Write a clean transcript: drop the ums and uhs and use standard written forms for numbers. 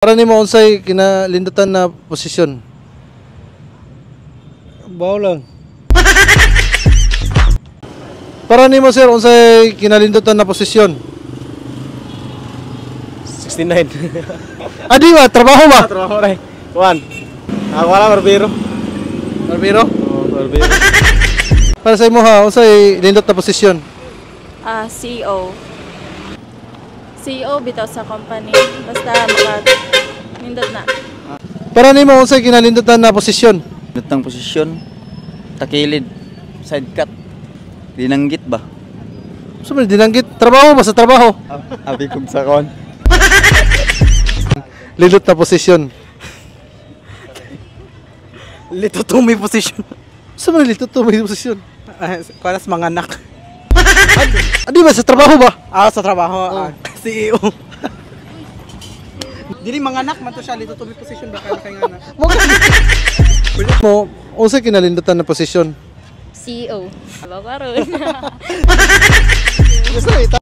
Para nimo unsay kinalindutan na posisyon? Bawo lang. Para nimo sir unsay kinalindutan na posisyon? 69. Adi ba trabaho ba? Trabaho rin. Kuan. Ako wala barbero. Barbero? Oh, barbero. Para sa imo ha unsay lindot na posisyon? CEO. CEO bitaw sa company. Basta nindot na. Para nimo unsay kinalindutan na posisyon? Lutang posisyon, takilid, side cut, dinanggit ba? So man dinanggit trabaho ba sa trabaho? Abi kong sakon. Lindot na posisyon. Lito to may position. So man lindot to may posisyon. Kuanas mga anak. Adi ba sa trabaho ba? Sa trabaho. CEO. Dili mga anak man to siya lito to may position baka kay anak. Mo unsay kinalindutan na posisyon? CEO. Aba karon. Gusto